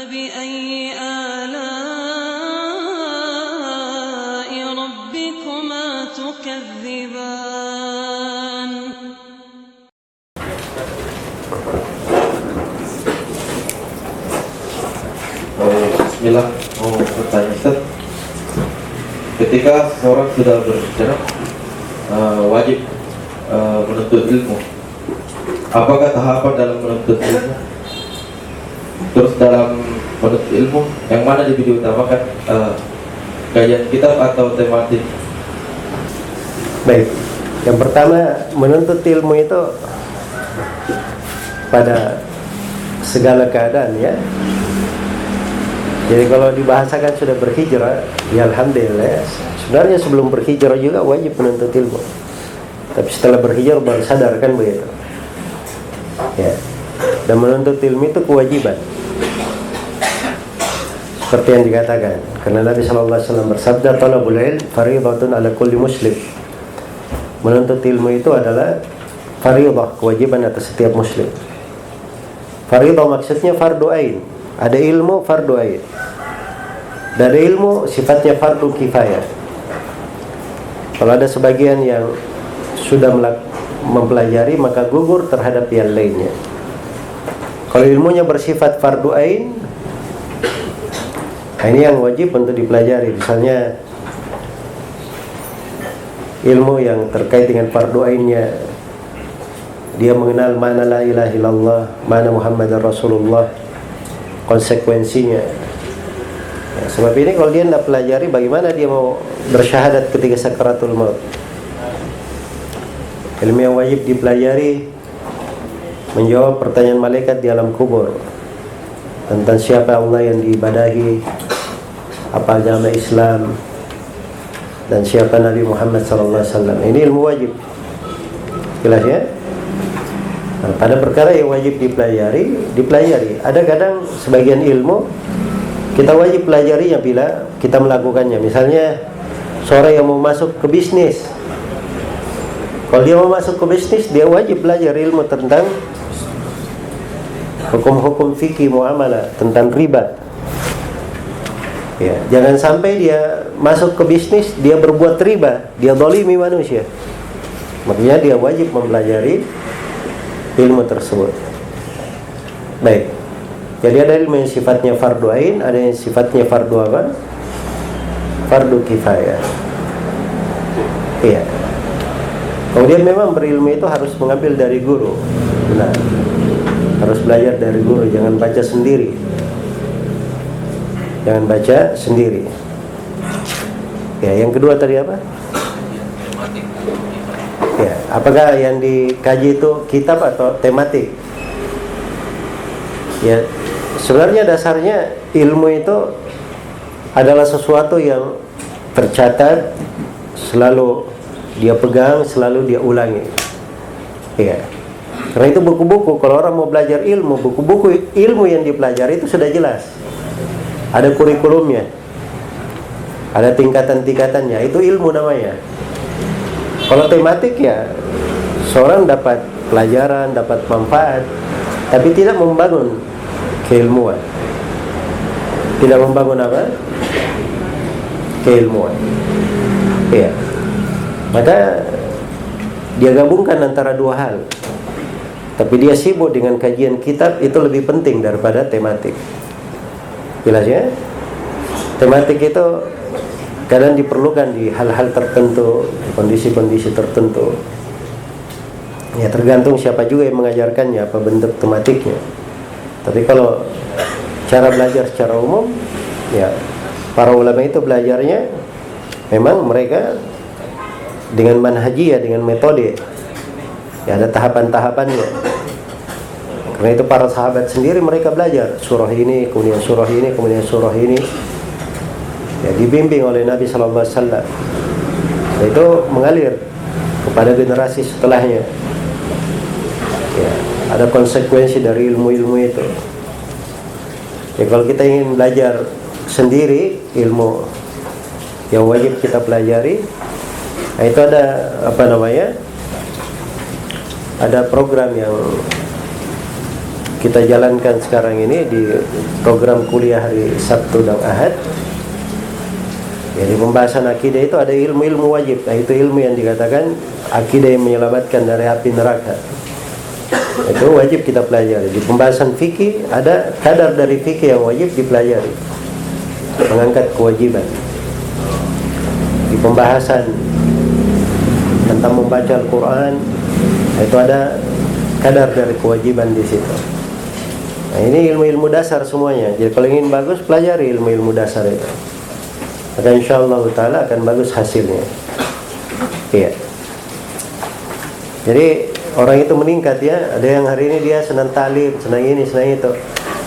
فبأي آلاء ربكما تكذبان Bismillah, mau bertanya Ustaz. Ketika seorang sudah berhijrah wajib menuntut ilmu, apakah tahapan dalam menuntut ilmu? Terus dalam menuntut ilmu yang mana lebih diutamakan, kajian kitab atau tematik? Baik, yang pertama menuntut ilmu itu pada segala keadaan ya. Jadi kalau dibahasakan sudah berhijrah, ya alhamdulillah. Sebenarnya sebelum berhijrah juga wajib menuntut ilmu. Tapi setelah berhijrah baru sadar kan begitu. Ya. Dan menuntut ilmu itu kewajiban. Seperti yang dikatakan, karena Nabi sallallahu alaihi wasallam bersabda, "Talabul ilm fardhatun 'ala kulli muslim." Menuntut ilmu itu adalah fardhah, kewajiban atas setiap muslim. Fardhah maksudnya fardu ain. Ada ilmu fardu ain. Dan ada ilmu sifatnya fardu kifayah. Kalau ada sebagian yang sudah mempelajari maka gugur terhadap yang lainnya. Kalau ilmunya bersifat fardu ain, ini yang wajib untuk dipelajari. Misalnya ilmu yang terkait dengan fardu ainnya, dia mengenal mana la ilaha illallah, mana Muhammadar Rasulullah, konsekuensinya ya, sebab ini kalau dia tidak pelajari, bagaimana dia mau bersyahadat ketika sakaratul maut? Ilmu yang wajib dipelajari menjawab pertanyaan malaikat di alam kubur tentang siapa Allah yang diibadahi, apa agama Islam, dan siapa Nabi Muhammad SAW. Ini ilmu wajib, jelas ya. Nah, pada perkara yang wajib dipelajari. Ada kadang sebagian ilmu kita wajib pelajarinya bila kita melakukannya. Misalnya seorang yang mau masuk ke bisnis, kalau dia mau masuk ke bisnis, dia wajib belajar ilmu tentang hukum-hukum fikih muamalah, tentang riba. Ya, jangan sampai dia masuk ke bisnis, dia berbuat riba, dia zalimi manusia. Makanya dia wajib mempelajari ilmu tersebut. Baik. Jadi ada ilmu yang sifatnya fardu ain, ada yang sifatnya fardu apa? Fardu kifayah. Iya. Kemudian memang berilmu itu harus mengambil dari guru. Benar. Harus belajar dari guru, jangan baca sendiri. Jangan baca sendiri. Ya, yang kedua tadi apa? Ya, apakah yang dikaji itu kitab atau tematik? Ya, sebenarnya dasarnya ilmu itu adalah sesuatu yang tercatat, selalu dia pegang, selalu dia ulangi. Ya. Karena itu buku-buku, kalau orang mau belajar ilmu, buku-buku ilmu yang dipelajari itu sudah jelas. Ada kurikulumnya. Ada tingkatan-tingkatannya, itu ilmu namanya. Kalau tematik ya, seorang dapat pelajaran, dapat manfaat, tapi tidak membangun keilmuan. Tidak membangun apa? Keilmuan. Ya. Maka dia gabungkan antara dua hal. Tapi dia sibuk dengan kajian kitab, itu lebih penting daripada tematik. Jelas ya? Tematik itu kadang diperlukan di hal-hal tertentu, kondisi-kondisi tertentu. Ya tergantung siapa juga yang mengajarkannya, apa bentuk tematiknya. Tapi kalau cara belajar secara umum, ya para ulama itu belajarnya memang mereka dengan manhajiyah, dengan metode. Ya ada tahapan-tahapannya. Karena itu para sahabat sendiri mereka belajar surah ini, kemudian surah ini, kemudian surah ini. Ya, dibimbing oleh Nabi sallallahu alaihi wasallam. Itu mengalir kepada generasi setelahnya. Ya, ada konsekuensi dari ilmu-ilmu itu. Ya, kalau kita ingin belajar sendiri ilmu yang wajib kita pelajari, nah itu ada apa namanya? Ada program yang kita jalankan sekarang ini di program kuliah hari Sabtu dan Ahad. Jadi pembahasan akidah itu ada ilmu-ilmu wajib. Nah, itu ilmu yang dikatakan akidah yang menyelamatkan dari api neraka. Itu wajib kita pelajari. Di pembahasan fikih ada kadar dari fikih yang wajib dipelajari, mengangkat kewajiban. Di pembahasan tentang membaca Al-Quran, itu ada kadar dari kewajiban di situ. Nah, ini ilmu-ilmu dasar semuanya. Jadi kalau ingin bagus, pelajari ilmu-ilmu dasar itu. Maka insyaallah ta'ala akan bagus hasilnya. Iya. Jadi orang itu meningkat ya. Ada yang hari ini dia senang taklim, senang ini, senang itu.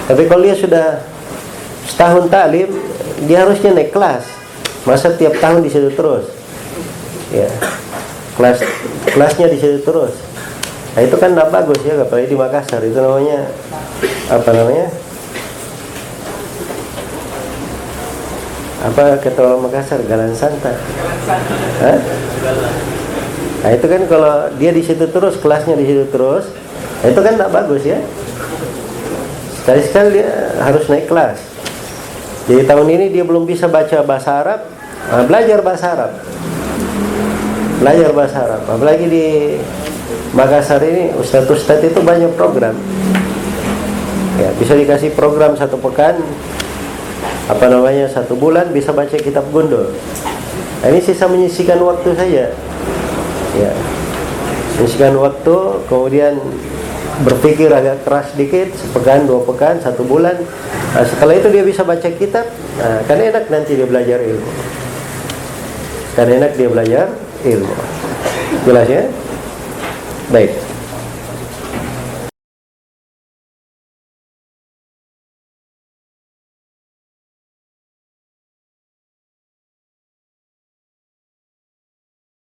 Tapi kalau dia sudah setahun taklim, dia harusnya naik kelas. Masa tiap tahun di situ terus? Ya. Kelasnya di situ terus. Nah, itu kan tidak bagus ya, apalagi di Makassar. Itu namanya apa namanya? Apa kata orang Makassar, galan santai. Hah? Nah, itu kan kalau dia di situ terus, kelasnya di situ terus, nah, itu kan tidak bagus ya. Sekali-sekali dia harus naik kelas. Jadi tahun ini dia belum bisa baca bahasa Arab, nah, belajar bahasa Arab. Belajar bahasa Arab. Apalagi di Makassar ini ustadz-ustadz itu banyak program. Ya, bisa dikasih program 1 pekan, apa namanya, 1 bulan bisa baca kitab gundul. Nah, ini sisa menyisikan waktu saja. Ya, menyisikan waktu, kemudian berpikir agak keras sedikit, 1 pekan, 2 pekan, 1 bulan. Nah, setelah itu dia bisa baca kitab. Nah, kan enak nanti dia belajar ilmu. Kan enak dia belajar ilmu. Jelas ya? Baik.